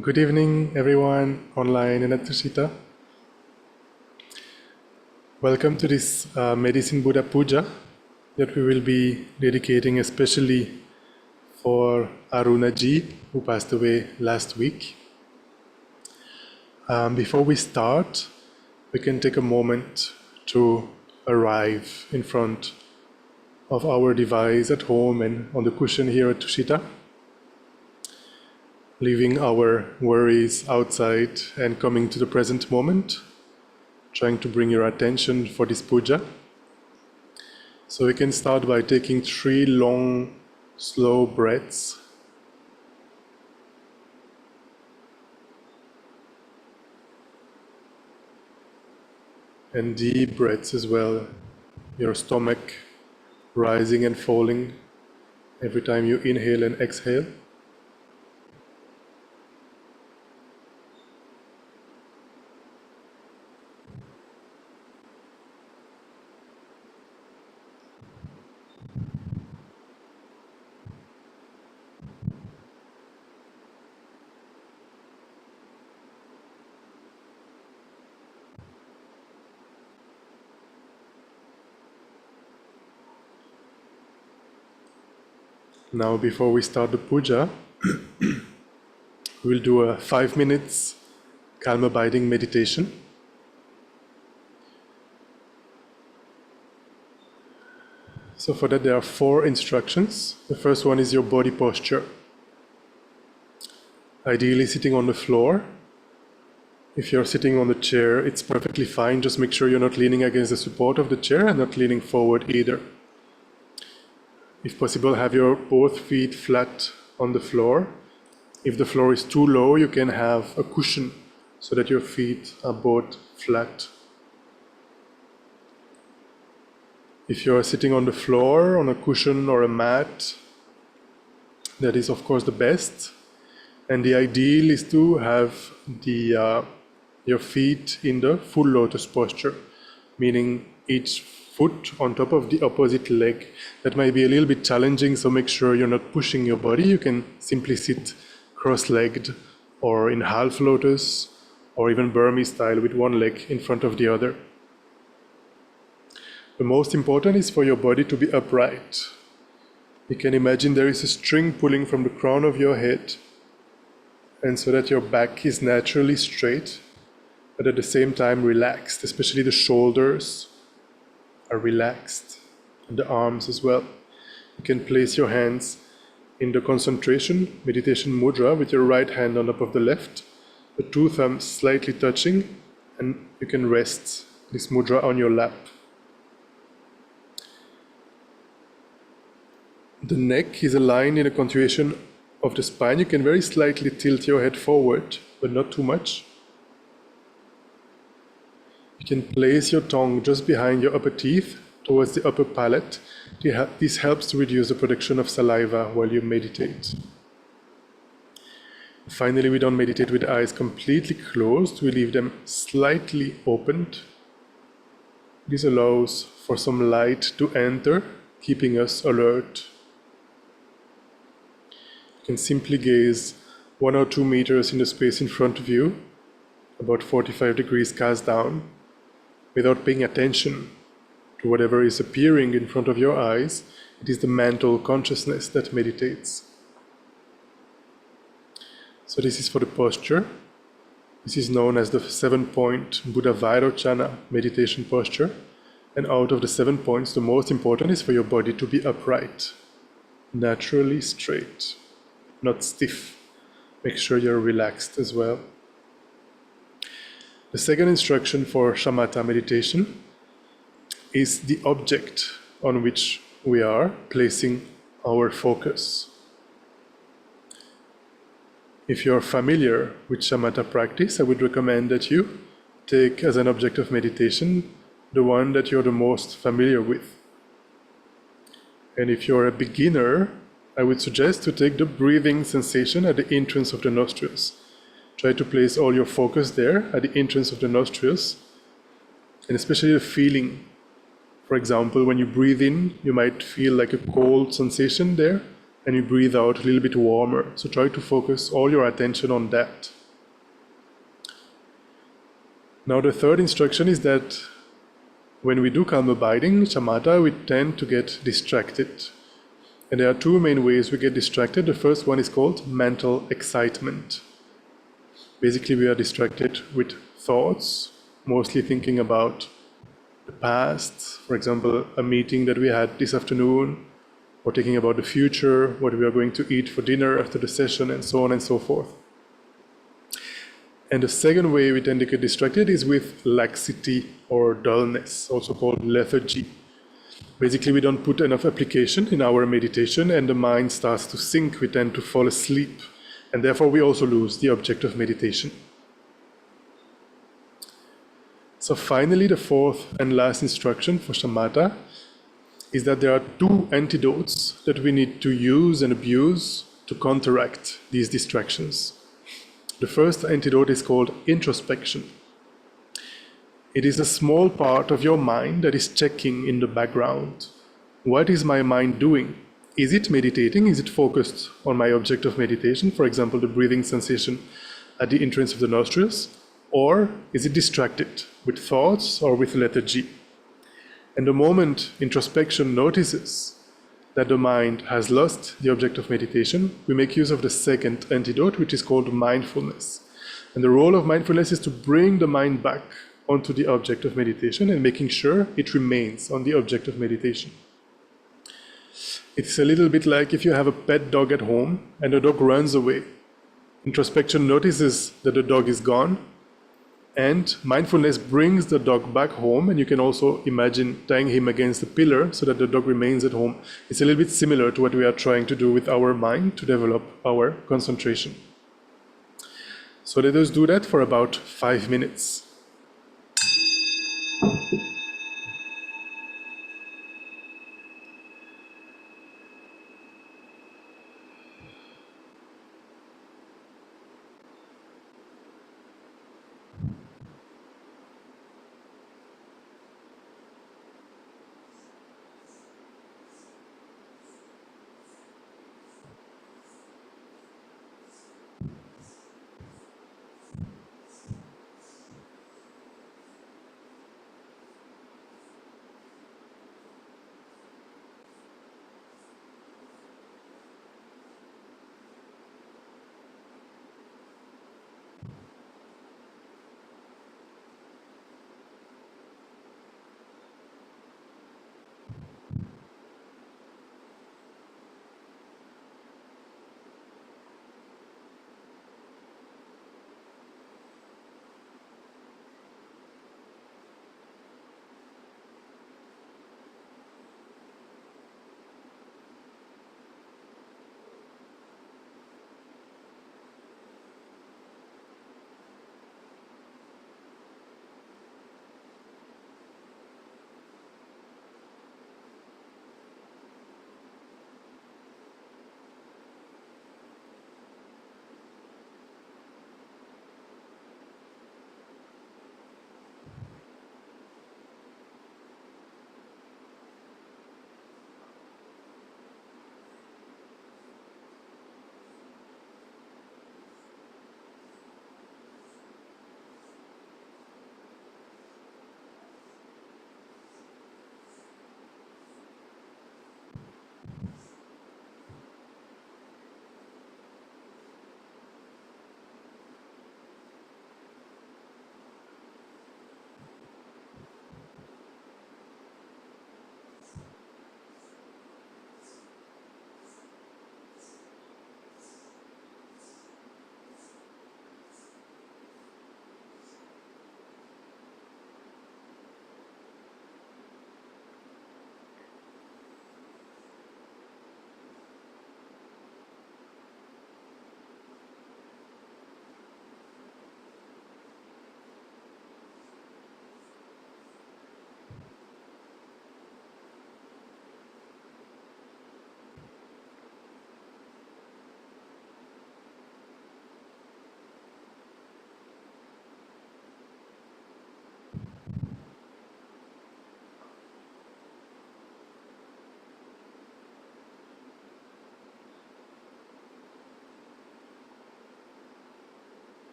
Good evening, everyone online and at Tushita. Welcome to this Medicine Buddha Puja that we will be dedicating especially for Aruna Ji, who passed away last week. Before we start, we can take a moment to arrive in front of our device at home and on the cushion here at Tushita, leaving our worries outside and coming to the present moment, trying to bring your attention for this puja. So we can start by taking 3 long, slow breaths. And deep breaths as well. Your stomach rising and falling every time you inhale and exhale. Now, before we start the puja, we'll do a 5 minutes calm abiding meditation. So for that there are 4 instructions. The first one is your body posture. Ideally sitting on the floor. If you're sitting on the chair, it's perfectly fine. Just make sure you're not leaning against the support of the chair and not leaning forward either. If possible, have your both feet flat on the floor. If the floor is too low, you can have a cushion so that your feet are both flat. If you are sitting on the floor, on a cushion or a mat, that is of course the best. And the ideal is to have your feet in the full lotus posture, meaning each foot on top of the opposite leg. That might be a little bit challenging, so make sure you're not pushing your body. You can simply sit cross-legged or in half lotus or even Burmese style with one leg in front of the other. The most important is for your body to be upright. You can imagine there is a string pulling from the crown of your head, and so that your back is naturally straight, but at the same time relaxed, especially the shoulders are relaxed, and the arms as well. You can place your hands in the concentration, meditation mudra, with your right hand on top of the left, the 2 thumbs slightly touching, and you can rest this mudra on your lap. The neck is aligned in a continuation of the spine. You can very slightly tilt your head forward, but not too much. You can place your tongue just behind your upper teeth towards the upper palate. This helps to reduce the production of saliva while you meditate. Finally, we don't meditate with the eyes completely closed. We leave them slightly opened. This allows for some light to enter, keeping us alert. You can simply gaze 1 or 2 meters in the space in front of you, about 45 degrees cast down, without paying attention to whatever is appearing in front of your eyes. It is the mental consciousness that meditates. So this is for the posture. This is known as the 7-point Buddha Vairochana meditation posture. And out of the 7 points, the most important is for your body to be upright, naturally straight, not stiff. Make sure you're relaxed as well. The second instruction for shamatha meditation is the object on which we are placing our focus. If you're familiar with shamatha practice, I would recommend that you take as an object of meditation the one that you're the most familiar with. And if you're a beginner, I would suggest to take the breathing sensation at the entrance of the nostrils. Try to place all your focus there at the entrance of the nostrils, and especially the feeling. For example, when you breathe in, you might feel like a cold sensation there, and you breathe out a little bit warmer. So try to focus all your attention on that. Now the third instruction is that when we do calm abiding, shamatha, we tend to get distracted. And there are two main ways we get distracted. The first one is called mental excitement. Basically, we are distracted with thoughts, mostly thinking about the past, for example, a meeting that we had this afternoon, or thinking about the future, what we are going to eat for dinner after the session, and so on and so forth. And the second way we tend to get distracted is with laxity or dullness, also called lethargy. Basically, we don't put enough application in our meditation and the mind starts to sink. We tend to fall asleep, and therefore we also lose the object of meditation. So finally, the fourth and last instruction for shamatha is that there are two antidotes that we need to use and abuse to counteract these distractions. The first antidote is called introspection. It is a small part of your mind that is checking in the background. What is my mind doing? Is it meditating? Is it focused on my object of meditation, for example, the breathing sensation at the entrance of the nostrils? Or is it distracted with thoughts or with lethargy? And the moment introspection notices that the mind has lost the object of meditation, we make use of the second antidote, which is called mindfulness. And the role of mindfulness is to bring the mind back onto the object of meditation and making sure it remains on the object of meditation. It's a little bit like if you have a pet dog at home and the dog runs away. Introspection notices that the dog is gone, and mindfulness brings the dog back home, and you can also imagine tying him against the pillar so that the dog remains at home. It's a little bit similar to what we are trying to do with our mind to develop our concentration. So let us do that for about 5 minutes.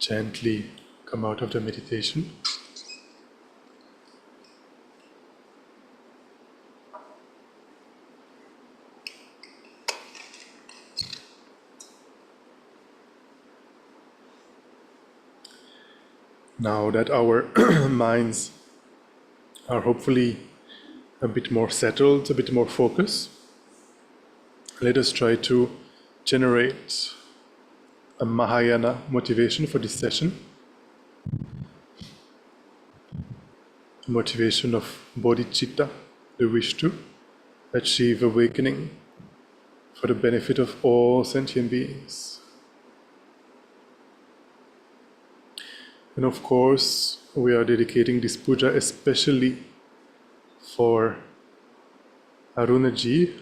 gently come out of the meditation. Now that our minds are hopefully a bit more settled, a bit more focused, let us try to generate a Mahayana motivation for this session. A motivation of bodhicitta, the wish to achieve awakening for the benefit of all sentient beings. And of course, we are dedicating this puja especially for Aruna Ji,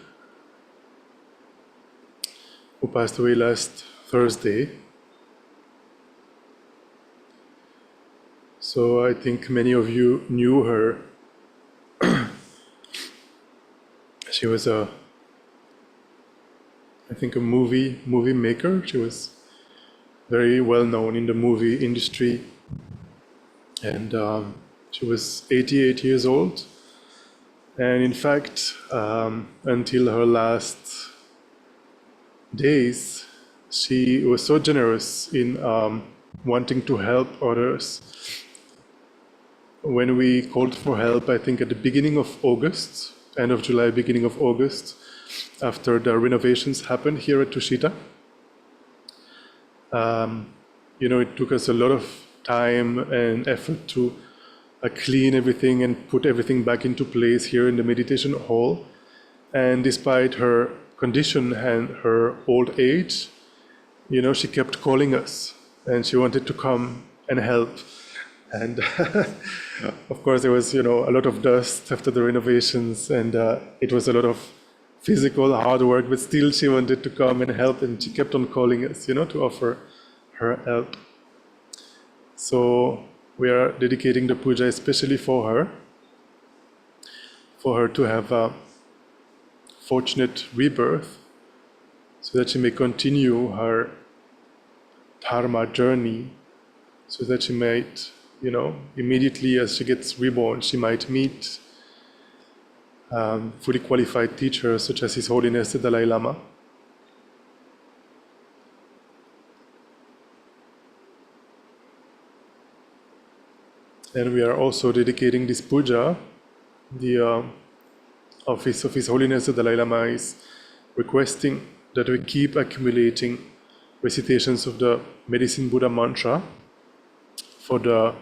who passed away last Thursday. So I think many of you knew her. She was a movie maker. She was very well known in the movie industry. And she was 88 years old. And in fact, until her last days, she was so generous in wanting to help others. When we called for help, I think at the beginning of August, end of July, beginning of August, after the renovations happened here at Tushita, it took us a lot of time and effort to clean everything and put everything back into place here in the meditation hall. And despite her condition and her old age, she kept calling us and she wanted to come and help. And of course, there was, a lot of dust after the renovations, and it was a lot of physical hard work, but still she wanted to come and help, and she kept on calling us, to offer her help. So we are dedicating the puja especially for her to have a fortunate rebirth, so that she may continue her dharma journey, so that she might, immediately as she gets reborn, she might meet fully qualified teachers such as His Holiness the Dalai Lama. And we are also dedicating this puja. The office of His Holiness the Dalai Lama is requesting that we keep accumulating recitations of the Medicine Buddha mantra for the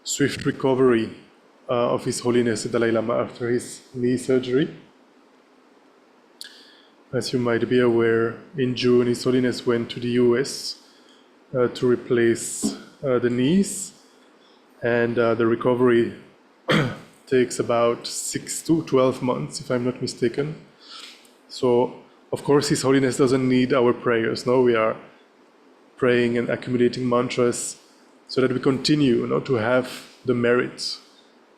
swift recovery of His Holiness the Dalai Lama after his knee surgery. As you might be aware, in June His Holiness went to the US to replace the knees, and the recovery takes about 6 to 12 months, if I'm not mistaken. So, of course, His Holiness doesn't need our prayers. No, we are praying and accumulating mantras so that we continue, to have the merit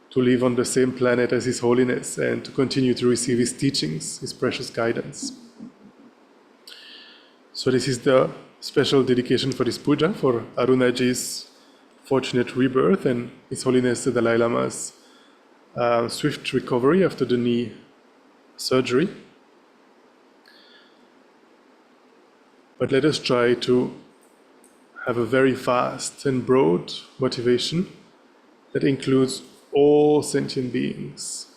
to live on the same planet as His Holiness and to continue to receive His teachings, His precious guidance. So this is the special dedication for this puja, for Arunaji's fortunate rebirth and His Holiness the Dalai Lama's swift recovery after the knee surgery. But let us try to have a very vast and broad motivation that includes all sentient beings,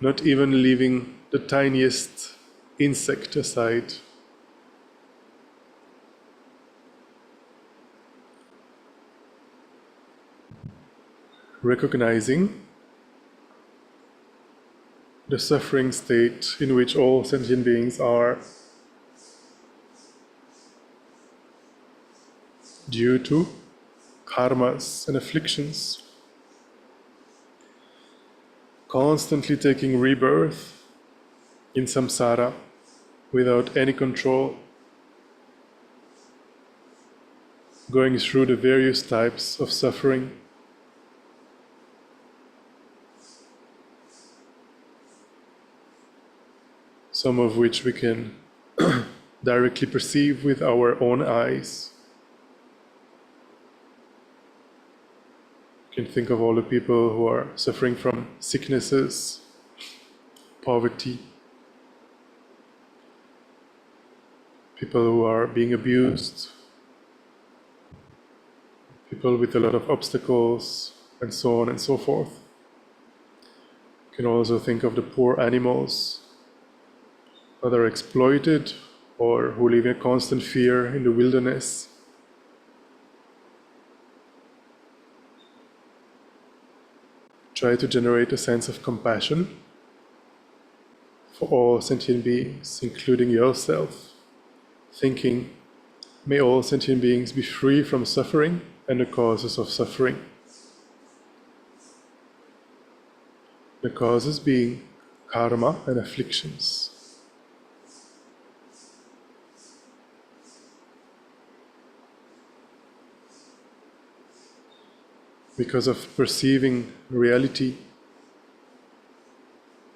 not even leaving the tiniest insect aside. Recognizing the suffering state in which all sentient beings are due to karmas and afflictions, constantly taking rebirth in samsara without any control, going through the various types of suffering. Some of which we can directly perceive with our own eyes, You can think of all the people who are suffering from sicknesses, poverty, people who are being abused, people with a lot of obstacles, and so on and so forth. You can also think of the poor animals that are exploited or who live in constant fear in the wilderness. Try to generate a sense of compassion for all sentient beings, including yourself, thinking, may all sentient beings be free from suffering and the causes of suffering. The causes being karma and afflictions. Because of perceiving reality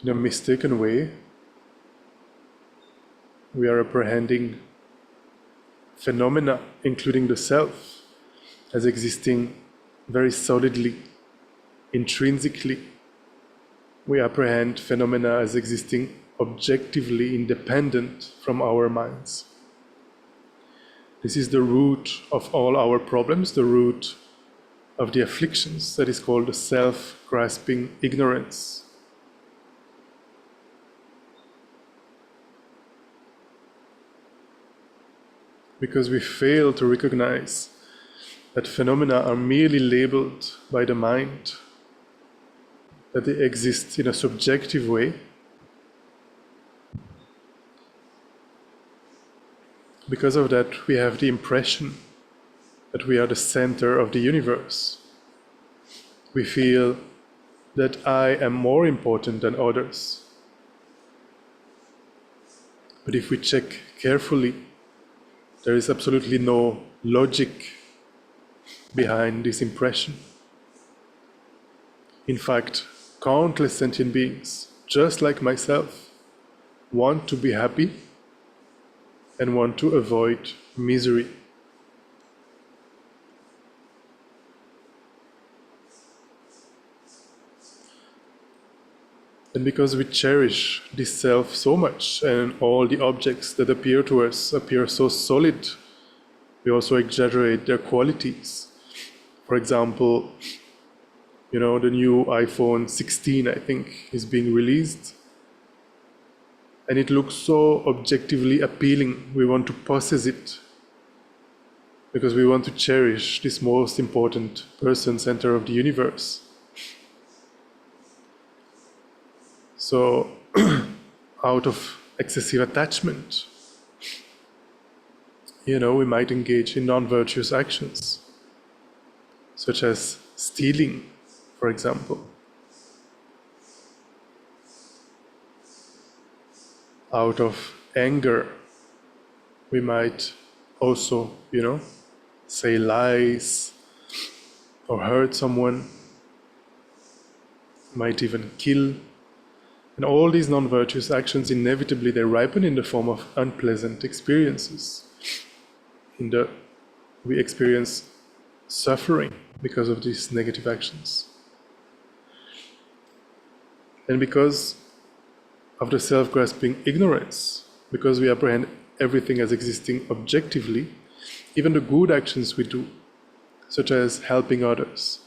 in a mistaken way, we are apprehending phenomena, including the self, as existing very solidly, intrinsically. We apprehend phenomena as existing objectively independent from our minds. This is the root of all our problems, the root of the afflictions, that is called the self-grasping ignorance. Because we fail to recognize that phenomena are merely labeled by the mind, that they exist in a subjective way. Because of that, we have the impression that we are the center of the universe. We feel that I am more important than others. But if we check carefully, there is absolutely no logic behind this impression. In fact, countless sentient beings, just like myself, want to be happy and want to avoid misery. And because we cherish this self so much, and all the objects that appear to us appear so solid, we also exaggerate their qualities. For example, the new iPhone 16, I think, is being released. And it looks so objectively appealing. We want to possess it because we want to cherish this most important person, center of the universe. So, out of excessive attachment, we might engage in non-virtuous actions, such as stealing, for example. Out of anger, we might also, say lies or hurt someone, might even kill. And all these non-virtuous actions, inevitably, they ripen in the form of unpleasant experiences. We experience suffering because of these negative actions. And because of the self-grasping ignorance, because we apprehend everything as existing objectively, even the good actions we do, such as helping others,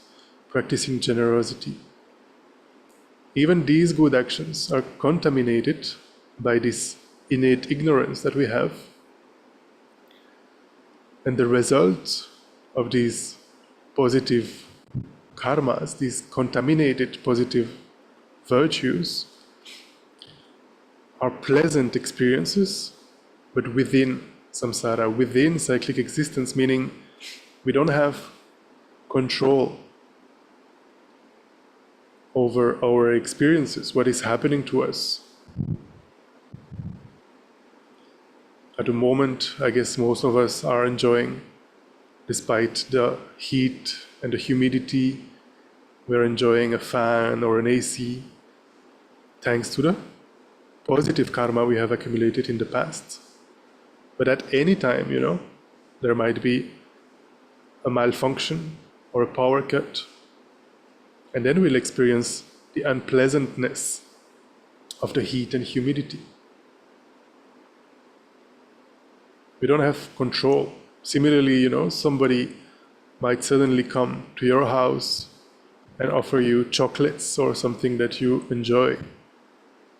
practicing generosity, even these good actions are contaminated by this innate ignorance that we have. And the result of these positive karmas, these contaminated positive virtues, are pleasant experiences, but within samsara, within cyclic existence, meaning we don't have control over our experiences, what is happening to us. At the moment, I guess most of us are enjoying, despite the heat and the humidity, we're enjoying a fan or an AC, thanks to the positive karma we have accumulated in the past. But at any time, there might be a malfunction or a power cut, And then we'll experience the unpleasantness of the heat and humidity. We don't have control. Similarly, somebody might suddenly come to your house and offer you chocolates or something that you enjoy.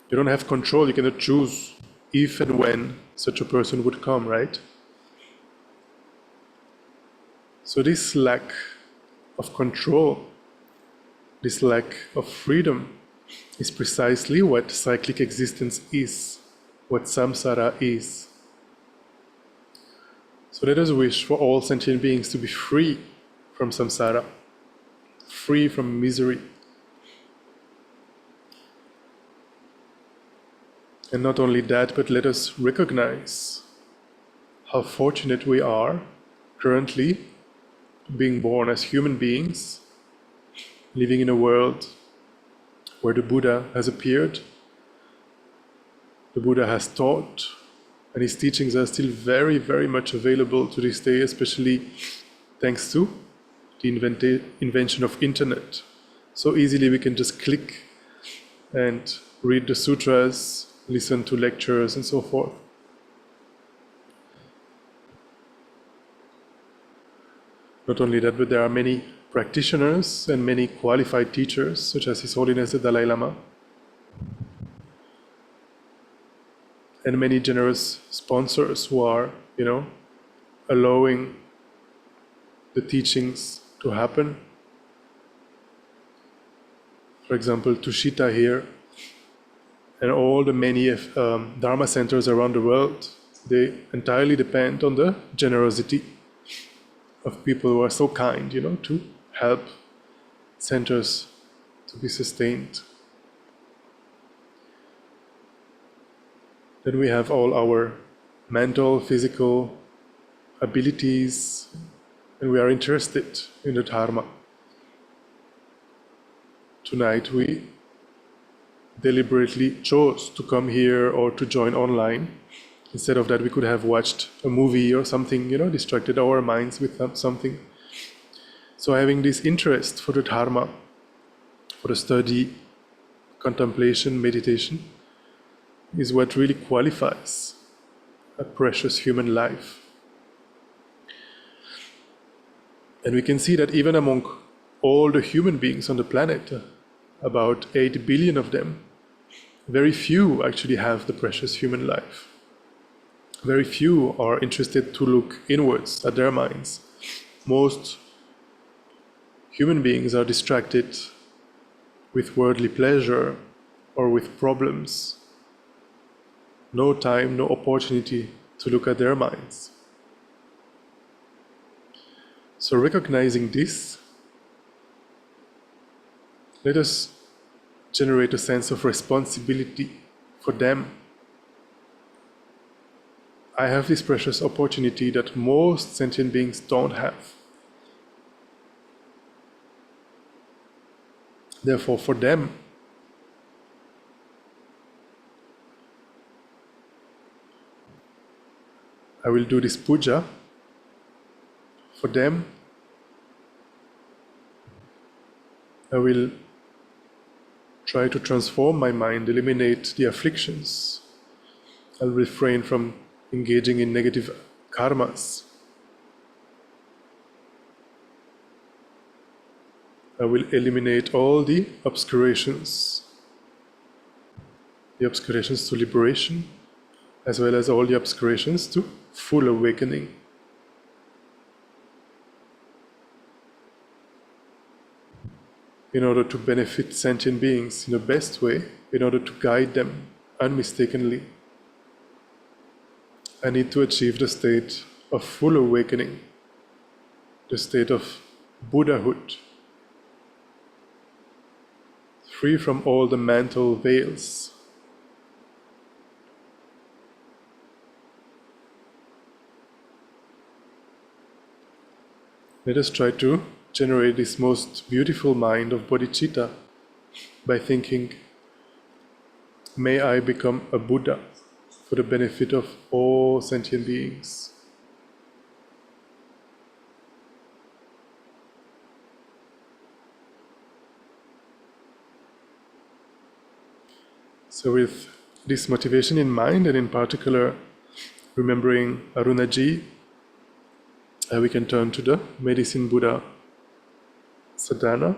You don't have control. You cannot choose if and when such a person would come, right? So this lack of control, this lack of freedom, is precisely what cyclic existence is, what samsara is. So let us wish for all sentient beings to be free from samsara, free from misery. And not only that, but let us recognize how fortunate we are currently being born as human beings, living in a world where the Buddha has appeared, the Buddha has taught, and his teachings are still very, very much available to this day, especially thanks to the invention of internet. So easily we can just click and read the sutras, listen to lectures and so forth. Not only that, but there are many practitioners and many qualified teachers, such as His Holiness the Dalai Lama, and many generous sponsors who are, allowing the teachings to happen. For example, Tushita here, and all the many Dharma centers around the world, they entirely depend on the generosity of people who are so kind, to help centers to be sustained. Then we have all our mental, physical abilities, and we are interested in the Dharma. Tonight we deliberately chose to come here or to join online. Instead of that, we could have watched a movie or something, distracted our minds with something. So having this interest for the Dharma, for the study, contemplation, meditation, is what really qualifies a precious human life. And we can see that even among all the human beings on the planet, about 8 billion of them, very few actually have the precious human life. Very few are interested to look inwards at their minds. Most human beings are distracted with worldly pleasure or with problems. No time, no opportunity to look at their minds. So recognizing this, let us generate a sense of responsibility for them. I have this precious opportunity that most sentient beings don't have. Therefore, for them, I will do this puja. For them, I will try to transform my mind, eliminate the afflictions. I'll refrain from engaging in negative karmas. I will eliminate all the obscurations to liberation, as well as all the obscurations to full awakening. In order to benefit sentient beings in the best way, in order to guide them unmistakably, I need to achieve the state of full awakening, the state of Buddhahood, free from all the mental veils. Let us try to generate this most beautiful mind of bodhicitta by thinking, may I become a Buddha for the benefit of all sentient beings. So with this motivation in mind, and in particular remembering Aruna Ji, we can turn to the Medicine Buddha sadhana.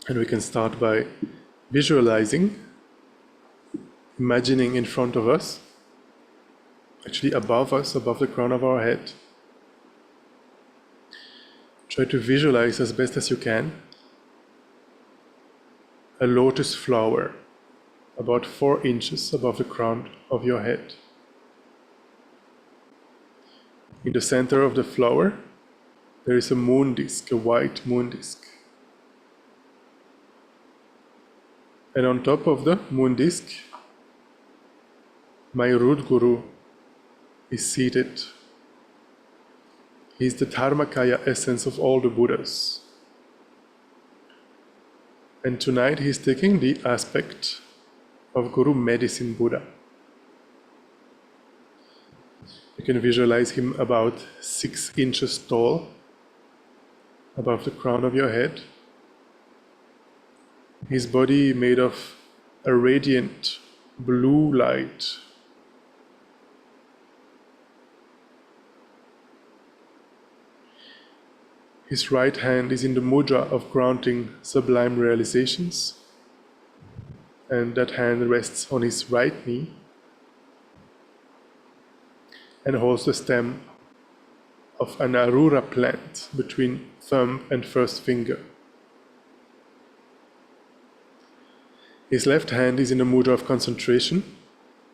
And we can start by visualizing, imagining in front of us, actually above us, above the crown of our head. Try to visualize as best as you can a lotus flower about 4 inches above the crown of your head. In the center of the flower, there is a moon disk, a white moon disk. And on top of the moon disk, my root guru is seated. He is the Dharmakaya essence of all the Buddhas. And tonight he is taking the aspect of Guru Medicine Buddha. You can visualize him about 6 inches tall above the crown of your head. His body made of a radiant blue light. His right hand is in the mudra of granting sublime realizations, and that hand rests on his right knee and holds the stem of an arura plant between thumb and first finger. His left hand is in a mudra of concentration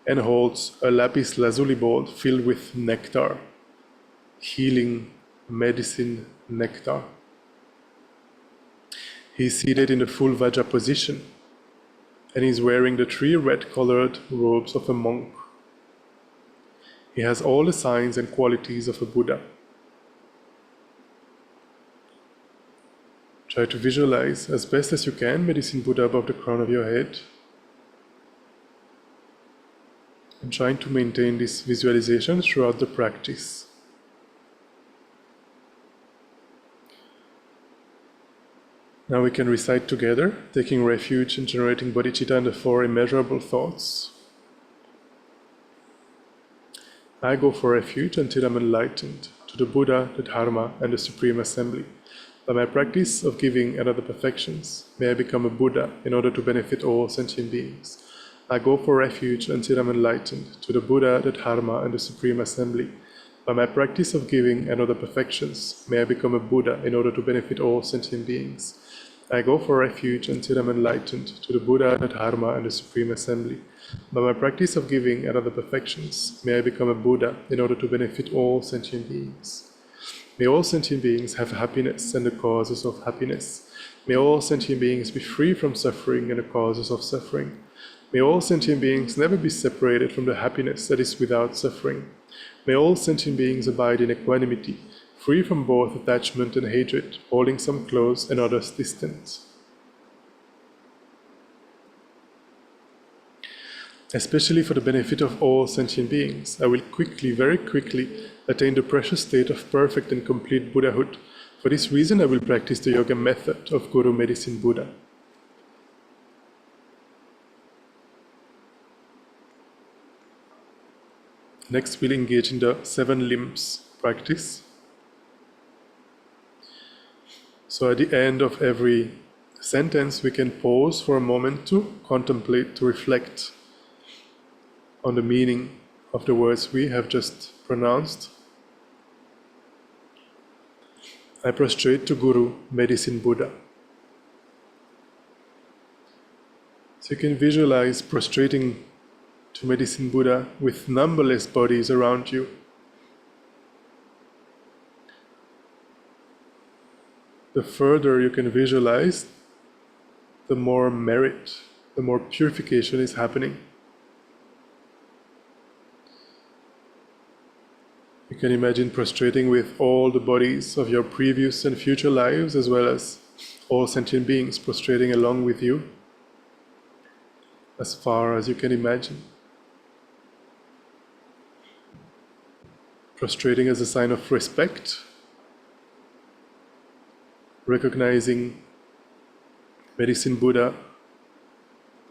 and holds a lapis lazuli bowl filled with nectar, healing medicine nectar. He is seated in the full Vajra position and is wearing the 3 red-colored robes of a monk. He has all the signs and qualities of a Buddha. Try to visualize as best as you can Medicine Buddha above the crown of your head, and trying to maintain this visualization throughout the practice. Now we can recite together, taking refuge in generating bodhicitta and the 4 immeasurable thoughts. I go for refuge until I'm enlightened, to the Buddha, the Dharma, and the Supreme Assembly. By my practice of giving and other perfections, may I become a Buddha in order to benefit all sentient beings. I go for refuge until I'm enlightened, to the Buddha, the Dharma, and the Supreme Assembly. By my practice of giving and other perfections, may I become a Buddha in order to benefit all sentient beings. I go for refuge until I'm enlightened, to the Buddha, the Dharma, and the Supreme Assembly. By my practice of giving and other perfections, may I become a Buddha in order to benefit all sentient beings. May all sentient beings have happiness and the causes of happiness. May all sentient beings be free from suffering and the causes of suffering. May all sentient beings never be separated from the happiness that is without suffering. May all sentient beings abide in equanimity, free from both attachment and hatred, holding some close and others distant. Especially for the benefit of all sentient beings, I will quickly, very quickly, attain the precious state of perfect and complete Buddhahood. For this reason, I will practice the yoga method of Guru Medicine Buddha. Next, we'll engage in the 7 limbs practice. So at the end of every sentence, we can pause for a moment to contemplate, to reflect on the meaning of the words we have just pronounced. I prostrate to Guru, Medicine Buddha. So you can visualize prostrating to Medicine Buddha with numberless bodies around you. The further you can visualize, the more merit, the more purification is happening. You can imagine prostrating with all the bodies of your previous and future lives, as well as all sentient beings prostrating along with you. as far as you can imagine. Prostrating as a sign of respect, recognizing Medicine Buddha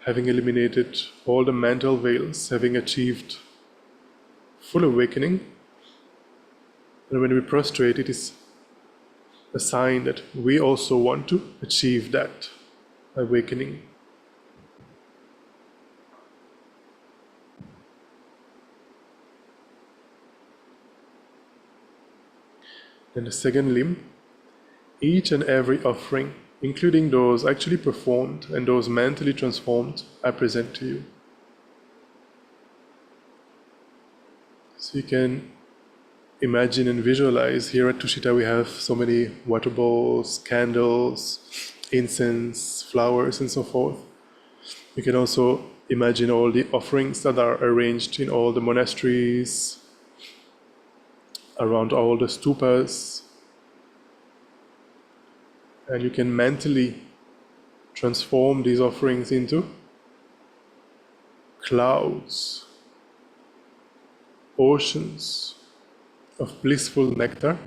having eliminated all the mental veils, having achieved full awakening. And when we prostrate, it is a sign that we also want to achieve that awakening. And the second limb, each and every offering, including those actually performed and those mentally transformed, I present to you. So you can imagine and visualize. Here at Tushita we have so many water bowls, candles, incense, flowers, and so forth. You can also imagine all the offerings that are arranged in all the monasteries, around all the stupas. And you can mentally transform these offerings into clouds, oceans of blissful nectar,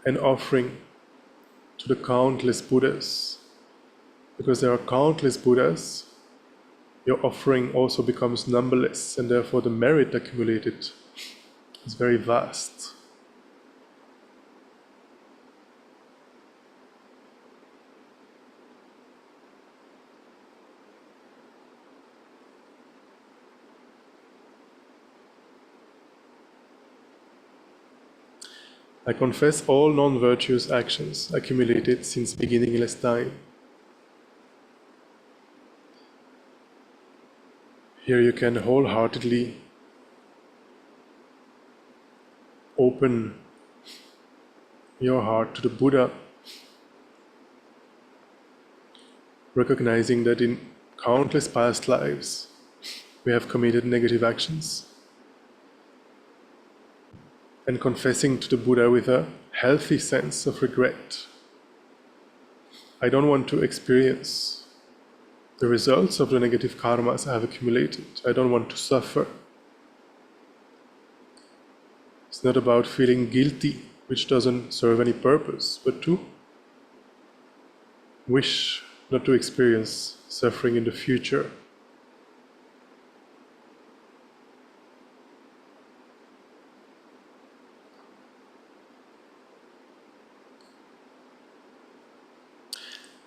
and offering to the countless Buddhas. Because there are countless Buddhas, your offering also becomes numberless, and therefore the merit accumulated is very vast. I confess all non-virtuous actions accumulated since beginningless time. Here you can wholeheartedly open your heart to the Buddha, recognizing that in countless past lives we have committed negative actions, and confessing to the Buddha with a healthy sense of regret. I don't want to experience the results of the negative karmas I have accumulated. I don't want to suffer. It's not about feeling guilty, which doesn't serve any purpose, but to wish not to experience suffering in the future.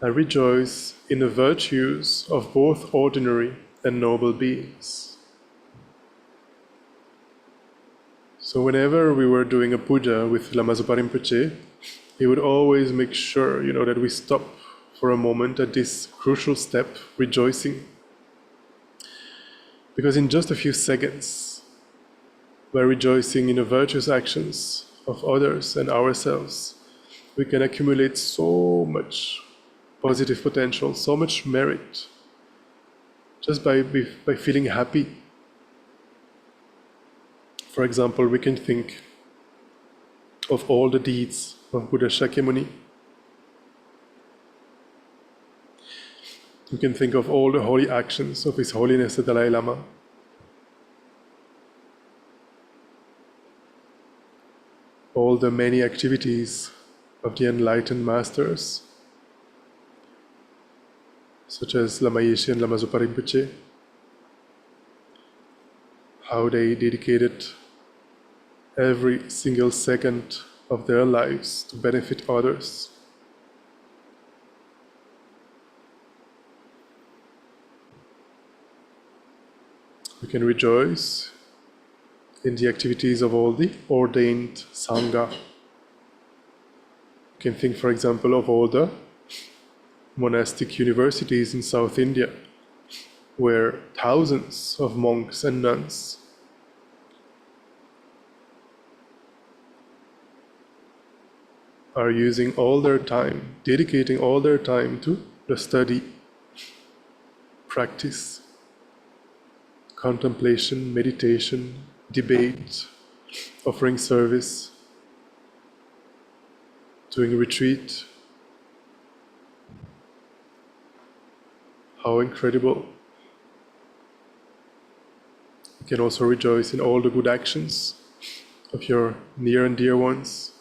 I rejoice in the virtues of both ordinary and noble beings. So whenever we were doing a puja with Lama Zopa Rinpoche, he would always make sure, that we stop for a moment at this crucial step, rejoicing. Because in just a few seconds, by rejoicing in the virtuous actions of others and ourselves, we can accumulate so much positive potential, so much merit, just by feeling happy. For example, we can think of all the deeds of Buddha Shakyamuni. We can think of all the holy actions of His Holiness the Dalai Lama. All the many activities of the enlightened masters, such as Lama Yeshe and Lama Zopa Rinpoche, how they dedicated every single second of their lives to benefit others. We can rejoice in the activities of all the ordained Sangha. We can think, for example, of all the monastic universities in South India, where thousands of monks and nuns are using all their time, dedicating all their time to the study, practice, contemplation, meditation, debate, offering service, doing retreat. How incredible. You can also rejoice in all the good actions of your near and dear ones.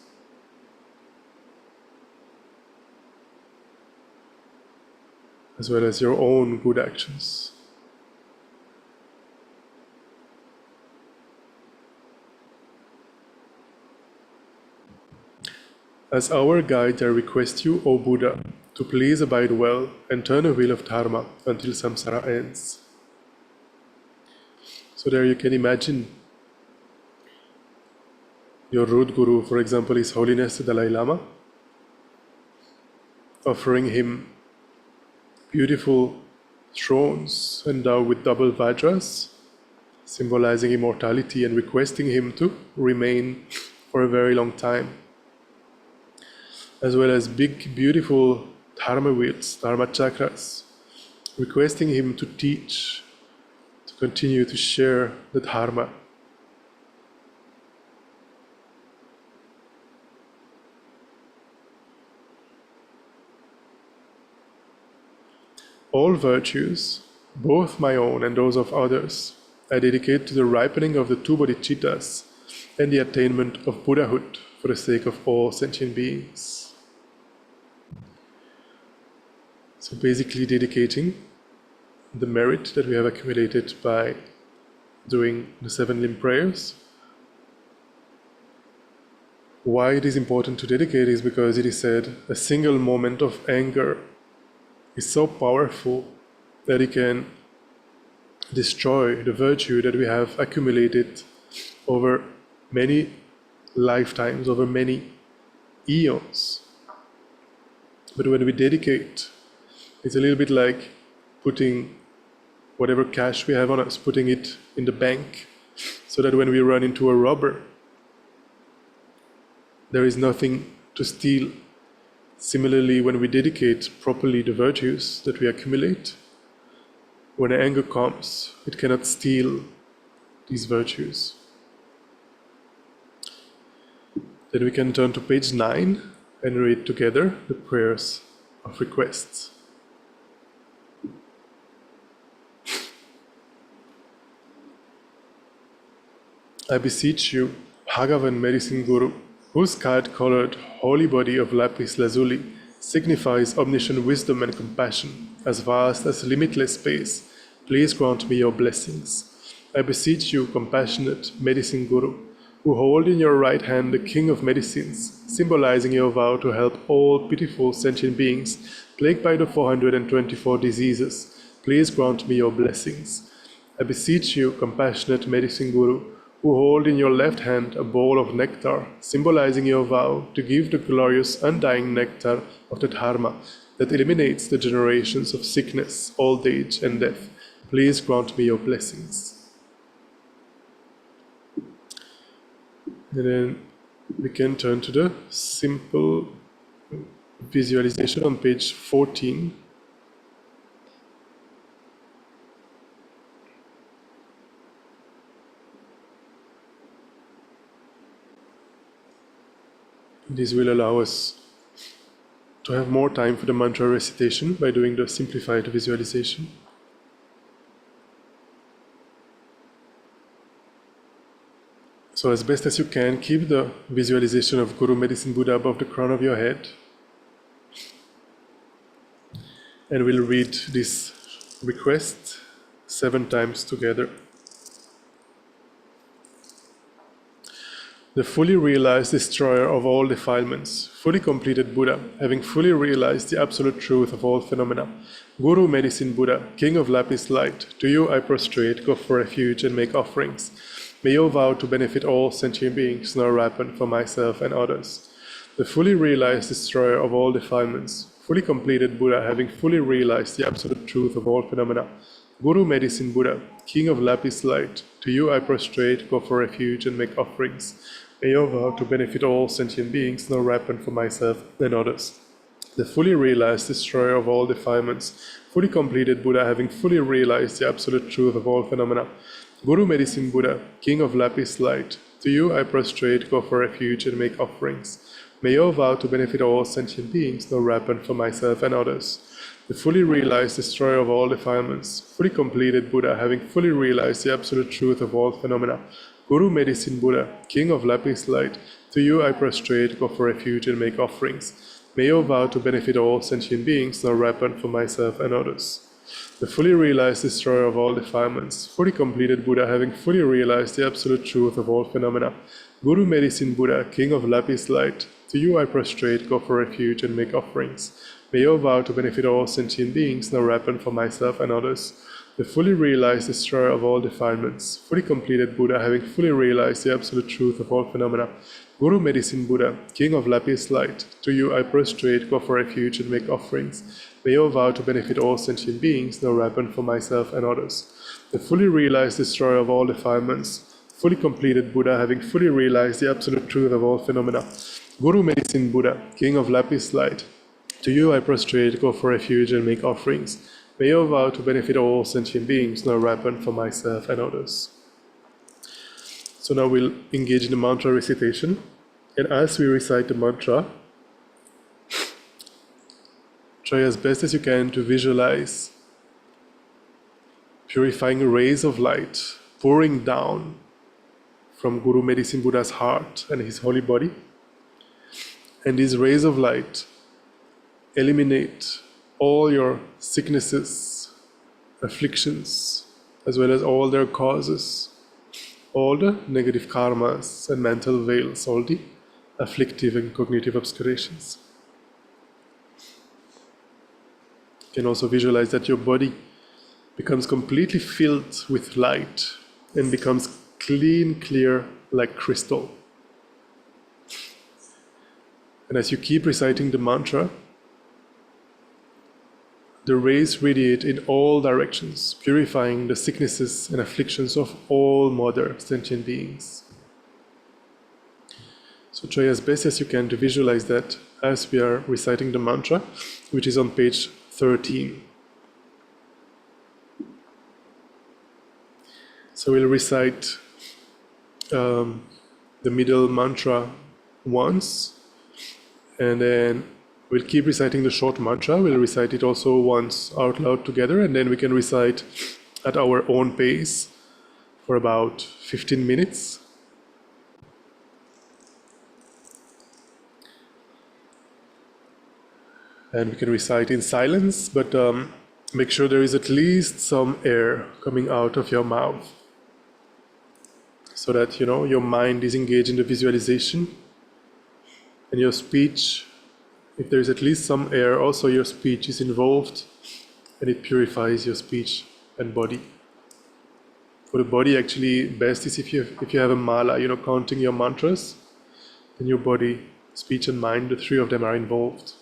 As well as your own good actions. As our guide, I request you, O Buddha, to please abide well and turn the wheel of Dharma until samsara ends. So there you can imagine your root guru, for example, His Holiness the Dalai Lama, offering him beautiful thrones endowed with double vajras, symbolizing immortality, and requesting him to remain for a very long time. As well as big, beautiful dharma wheels, dharma chakras, requesting him to teach, to continue to share the dharma. All virtues, both my own and those of others, I dedicate to the ripening of the two bodhicittas and the attainment of Buddhahood for the sake of all sentient beings. So basically dedicating the merit that we have accumulated by doing the 7 limb prayers. Why it is important to dedicate is because it is said a single moment of anger is so powerful that it can destroy the virtue that we have accumulated over many lifetimes, over many eons. But when we dedicate, it's a little bit like putting whatever cash we have on us, putting it in the bank, so that when we run into a robber, there is nothing to steal. Similarly, when we dedicate properly the virtues that we accumulate, when anger comes, it cannot steal these virtues. Then we can turn to page 9 and read together the prayers of requests. I beseech you, Bhagavan Medicine Guru, whose scarlet-colored holy body of lapis lazuli signifies omniscient wisdom and compassion, as vast as limitless space, please grant me your blessings. I beseech you, compassionate Medicine Guru, who hold in your right hand the King of Medicines, symbolizing your vow to help all pitiful sentient beings plagued by the 424 diseases, please grant me your blessings. I beseech you, compassionate Medicine Guru, who hold in your left hand a bowl of nectar, symbolizing your vow to give the glorious undying nectar of the Dharma that eliminates the generations of sickness, old age, and death. Please grant me your blessings. And then we can turn to the simple visualization on page 14. This will allow us to have more time for the mantra recitation by doing the simplified visualization. So as best as you can, keep the visualization of Guru Medicine Buddha above the crown of your head. And we'll read this request 7 times together. The fully realized destroyer of all defilements, fully completed Buddha, having fully realized the absolute truth of all phenomena, Guru Medicine Buddha, King of Lapis Light, to you I prostrate, go for refuge and make offerings. May your vow to benefit all sentient beings now ripen for myself and others. The fully realized destroyer of all defilements, fully completed Buddha, having fully realized the absolute truth of all phenomena, Guru Medicine Buddha, King of Lapis Light, to you I prostrate, go for refuge and make offerings. May your vow to benefit all sentient beings now ripen for myself and others. The fully realized destroyer of all defilements, fully completed Buddha, having fully realized the absolute truth of all phenomena, Guru Medicine Buddha, King of Lapis Light, to you I prostrate, go for refuge and make offerings. May your vow to benefit all sentient beings now ripen for myself and others. the fully realized destroyer of all defilements, fully completed Buddha, having fully realized the absolute truth of all phenomena, Guru Medicine Buddha, King of Lapis Light, to you I prostrate, go for refuge, and make offerings. May your vow to benefit all sentient beings now ripen for myself and others. The fully realized destroyer of all defilements, fully completed Buddha, having fully realized the absolute truth of all phenomena, Guru Medicine Buddha, King of Lapis Light, to you I prostrate, go for refuge, and make offerings. May your vow to benefit all sentient beings now ripen for myself and others. The fully realized destroyer of all defilements, fully completed Buddha, having fully realized the absolute truth of all phenomena, Guru Medicine Buddha, King of Lapis Light, to you I prostrate, go for refuge, and make offerings. May your vow to benefit all sentient beings now ripen for myself and others. The fully realized destroyer of all defilements, fully completed Buddha, having fully realized the absolute truth of all phenomena, Guru Medicine Buddha, King of Lapis Light, to you I prostrate, go for refuge, and make offerings. May your vow to benefit all sentient beings now ripen for myself and others. So now we'll engage in the mantra recitation. And as we recite the mantra, try as best as you can to visualize purifying rays of light pouring down from Guru Medicine Buddha's heart and his holy body. And these rays of light eliminate all your sicknesses, afflictions, as well as all their causes, all the negative karmas and mental veils, all the afflictive and cognitive obscurations. You can also visualize that your body becomes completely filled with light and becomes clean, clear, like crystal. And as you keep reciting the mantra, the rays radiate in all directions, purifying the sicknesses and afflictions of all mother sentient beings. So try as best as you can to visualize that as we are reciting the mantra, which is on page 13. So we'll recite the middle mantra once, and then we'll keep reciting the short mantra. We'll recite it also once out loud together, and then we can recite at our own pace for about 15 minutes. And we can recite in silence, but make sure there is at least some air coming out of your mouth, so that your mind is engaged in the visualization, and your speech, if there is at least some air, also your speech is involved, and it purifies your speech and body. For the body, actually, best is if you have a mala, counting your mantras, then your body, speech, and mind, the three of them are involved.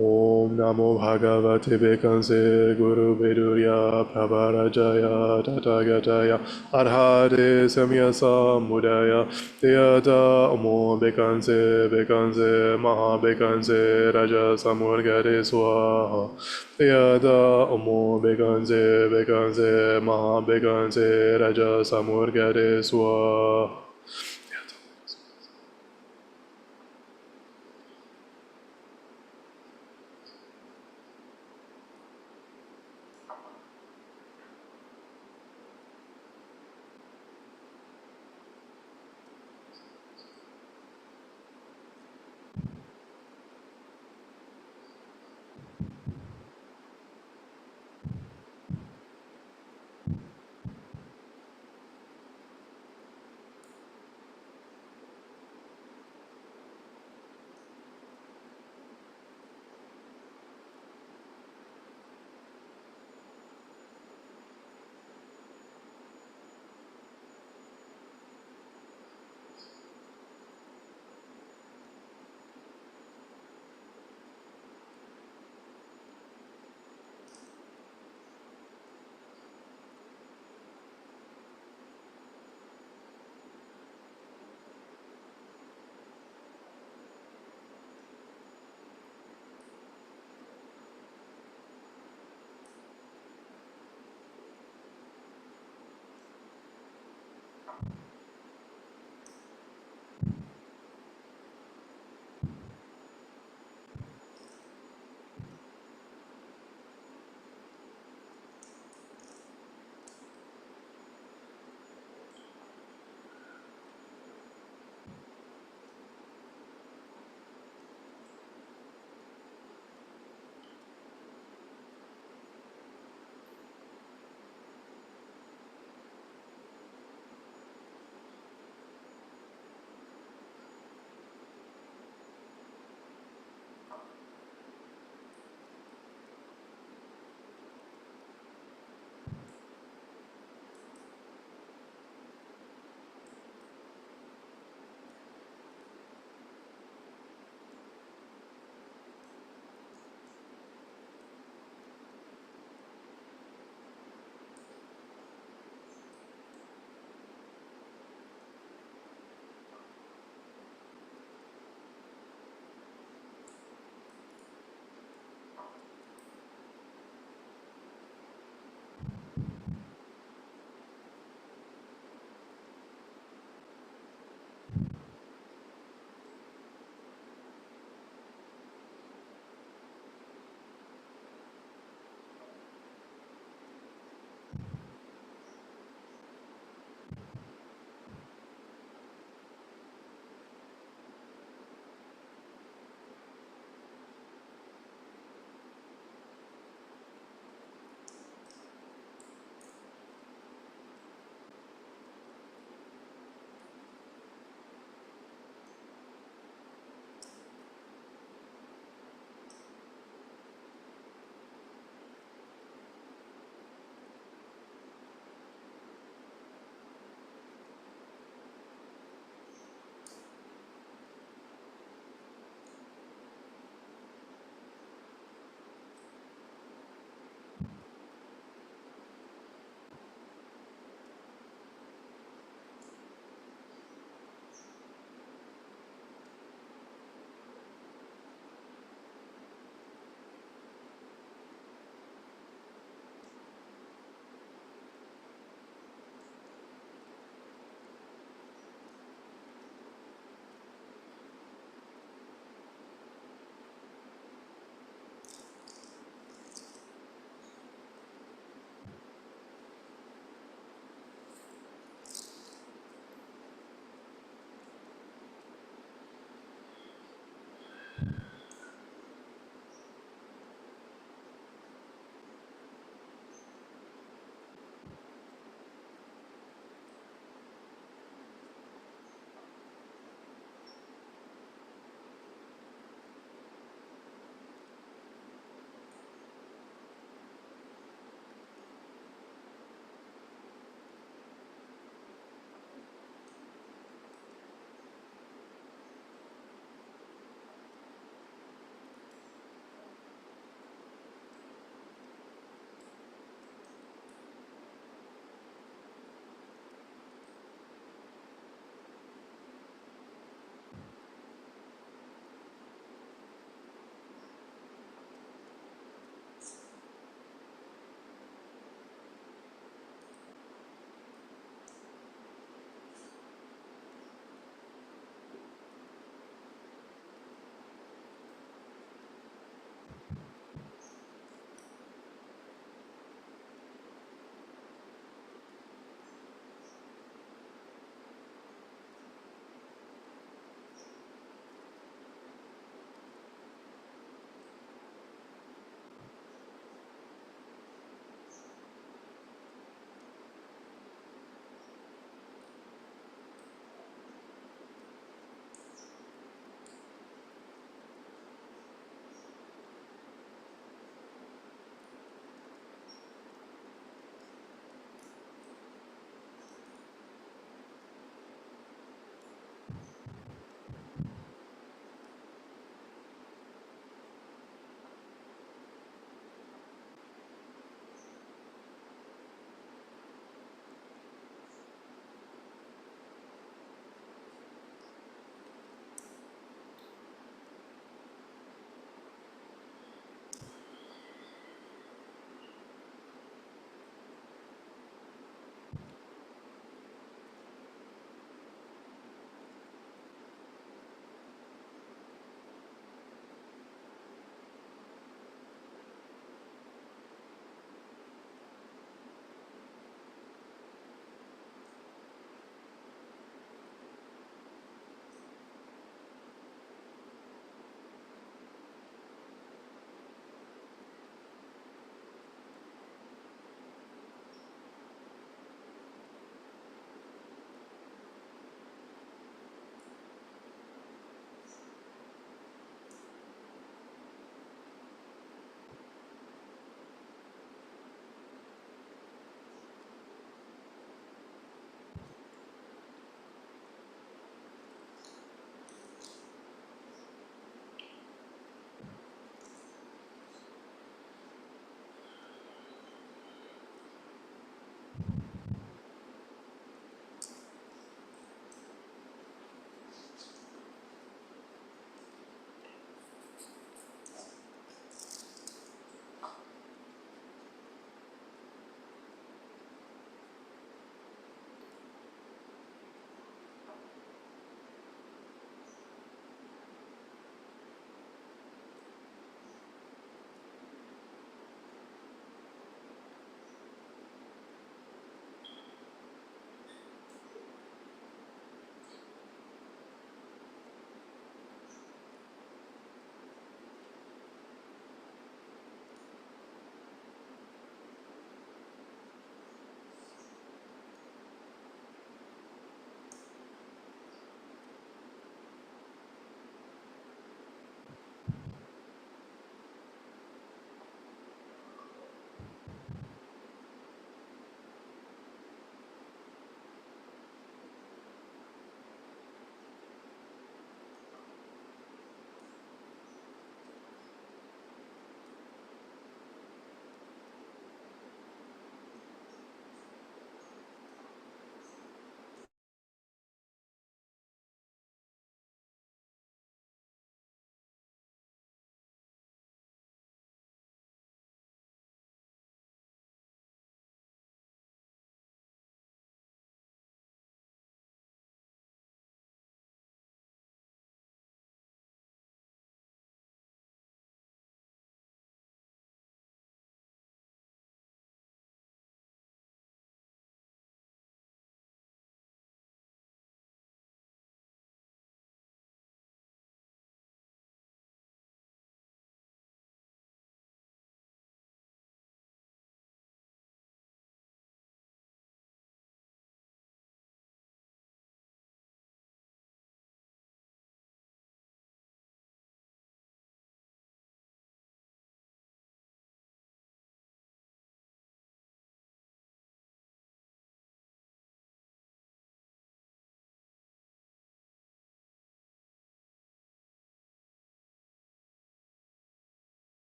Om Namo Bhagavate Bekanse Guru Bedurya Prabharajaya Tathagataya Arhate Samya Samudaya Teyata Omo Bekanse Bekanse Maha Bekanse Raja Samurgare Swaha Teyata Omo Bekanse Bekanse Maha Bekanse Raja Samurgare Swaha.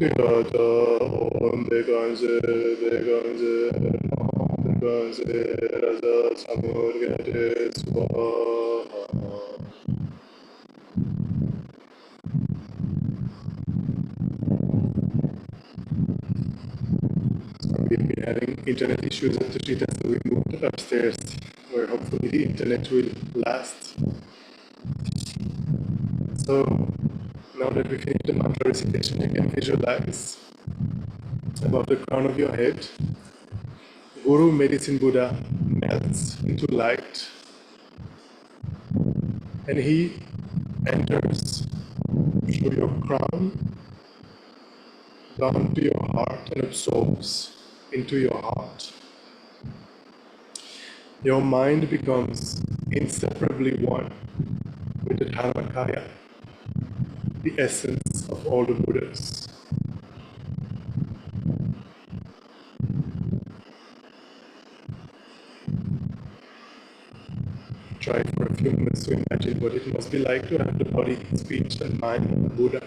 Tushita, Om Bekanse, Bekanse, Bekanse, Rasa Samurgate Swaha. We've been having internet issues at Tushita, so we moved upstairs, where hopefully the internet will last. So now that we finished the mantra recitation, you can visualize above the crown of your head, Guru Medicine Buddha melts into light, and he enters through your crown down to your heart and absorbs into your heart. Your mind becomes inseparably one with the Dharmakaya, the essence of all the Buddhas. Try for a few minutes to imagine what it must be like to have the body, speech, and mind of a Buddha.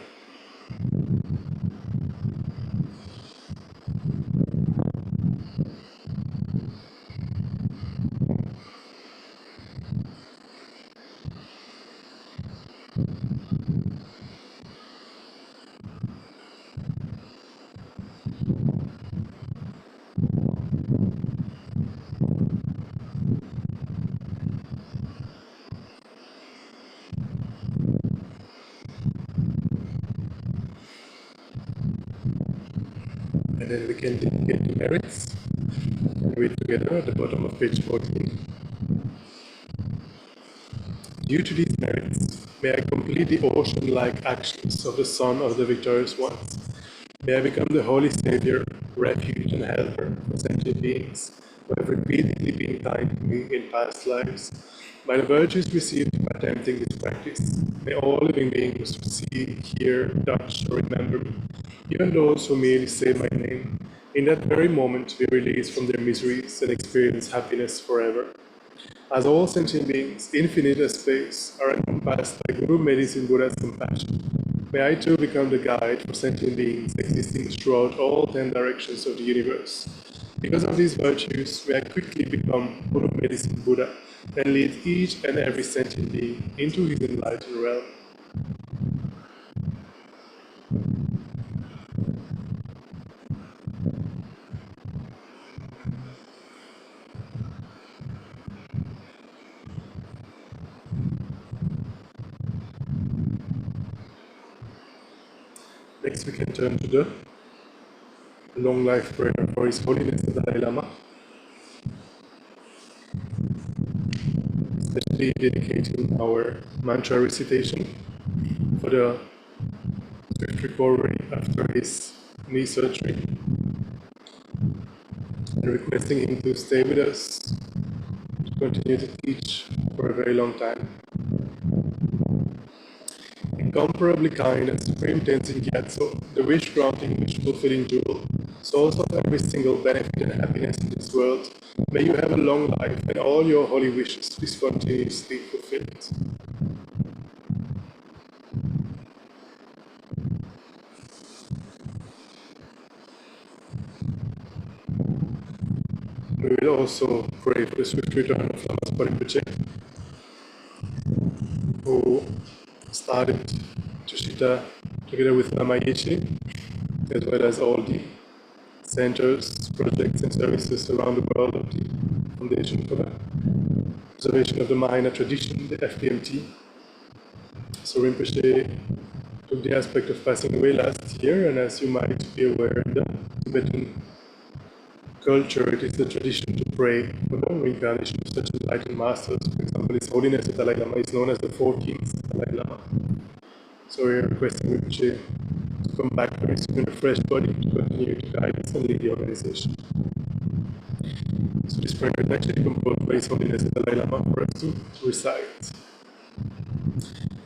And then we can dedicate the merits and read together at the bottom of page 14. Due to these merits, may I complete the ocean-like actions of the Son of the Victorious Ones. May I become the Holy Savior, refuge and helper for sentient beings who have repeatedly been kind to me in past lives. By the virtues received by attempting this practice, may all living beings see, hear, touch, or remember me, even those who merely say my name, in that very moment be released from their miseries and experience happiness forever. As all sentient beings, infinite as space, are encompassed by Guru Medicine Buddha's compassion, may I too become the guide for sentient beings existing throughout all 10 directions of the universe. Because of these virtues, may I quickly become Guru Medicine Buddha and lead each and every sentient being into his enlightened realm. Next, we can turn to the long life prayer for His Holiness the Dalai Lama, especially dedicating our mantra recitation for the swift recovery after his knee surgery, and requesting him to stay with us, to continue to teach for a very long time. Incomparably kind and supreme Tenzin Gyatso, the wish-granting, wish-fulfilling jewel, source of every single benefit and happiness in this world, may you have a long life and all your holy wishes be spontaneously fulfilled. We will also pray for the swift return of Lama Zopa Rinpoche, who started Tushita together with Lama Yeshe, as well as all the centers, projects, and services around the world of the Foundation for the Preservation of the Mahayana Tradition, the FPMT. So Rinpoche took the aspect of passing away last year, and as you might be aware, in the Tibetan culture, it is the tradition to pray for the reincarnation of such enlightened masters. For example, His Holiness the Dalai Lama is known as the 14th Dalai Lama. So we are requesting Rinpoche to come back very soon in a fresh body to continue to guide us and lead the organization. So this prayer is actually composed by His Holiness the Dalai Lama for us to recite.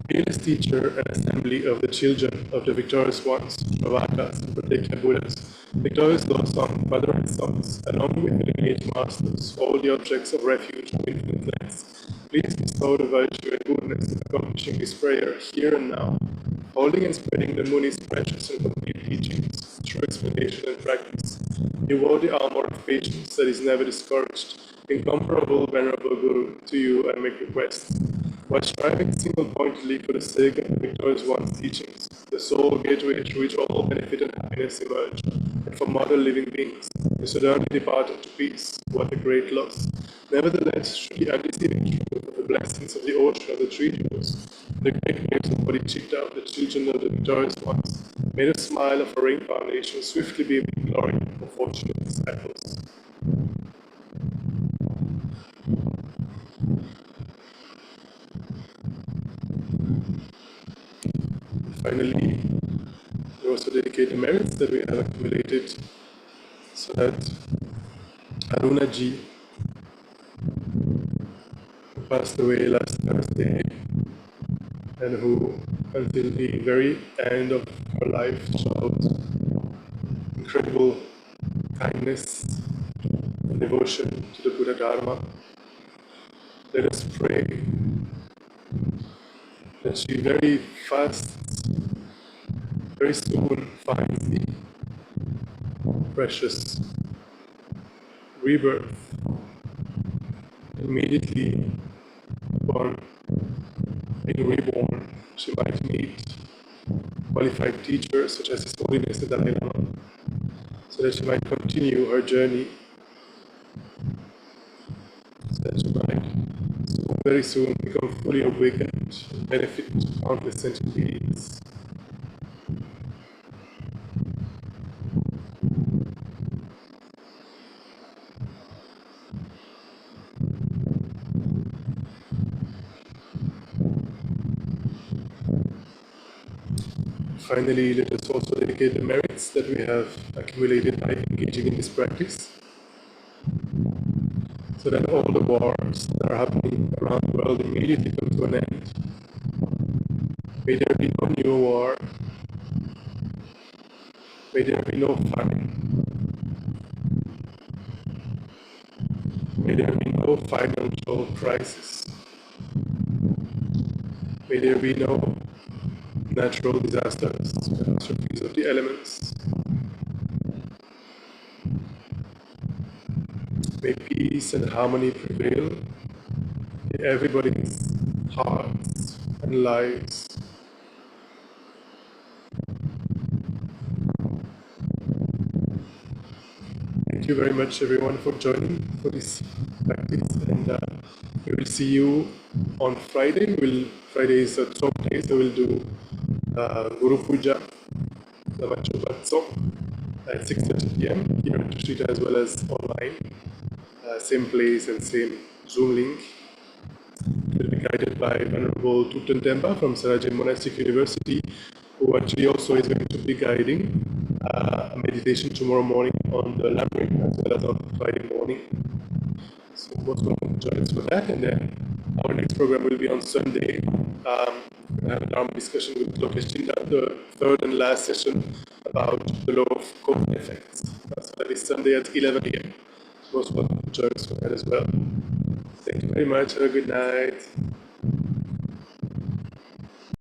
Fearless teacher and assembly of the children of the victorious ones, Shravakas and Pratyekya Buddhas, victorious Losang, father and sons, along with the lineage masters, all the objects of refuge of infinite lengths, please bestow the virtue and goodness of accomplishing this prayer here and now, holding and spreading the Muni's precious and complete teachings through explanation and practice. You wore the armor of patience that is never discouraged. Incomparable, venerable Guru, to you I make requests. While striving single-pointedly for the sake of the victorious one's teachings, the sole gateway through which all benefit and happiness emerge, and for modern living beings, you suddenly departed to peace. What a great loss! Nevertheless, through the undeceiving truth of the blessings of the ocean of the tree jewels, the great waves of Bodhicitta, the children of the victorious ones, made a smile of a reincarnation swiftly beaming glory for fortunate disciples. Finally, we also dedicate the merits that we have accumulated so that Aruna Ji, who passed away last Thursday and who until the very end of her life showed incredible kindness and devotion to the Buddha Dharma, let us pray that she very fast, very soon finds the precious rebirth. Immediately upon being reborn, she might meet qualified teachers such as His Holiness the Dalai Lama, so that she might continue her journey, so that she might very soon become fully awakened and benefit countless sentient beings. Finally, let us also dedicate the merits that we have accumulated by engaging in this practice, so that all the wars that are happening around the world immediately come to an end. May there be no new war, may there be no famine, may there be no financial crisis, may there be no natural disasters, catastrophes of the elements. May peace and harmony prevail in everybody's hearts and lives. Thank you very much, everyone, for joining for this practice, and we will see you on Friday. Friday is a top day, so we'll do Guru Puja, Lama Zopa at 6:30 p.m. here in Tushita as well as online. Same place and same Zoom link. It will be guided by Venerable Thupten Tempa from Sarajan Monastic University, who actually also is going to be guiding a meditation tomorrow morning on the labyrinth as well as on Friday morning. So most welcome to join us for that, and then our next program will be on Sunday. We'll have a Dharma discussion with Lokesh Chinda, the third and last session about the law of cause and effects. So that is Sunday at 11 a.m. Most welcome to join us for that as well. Thank you very much. Have a good night.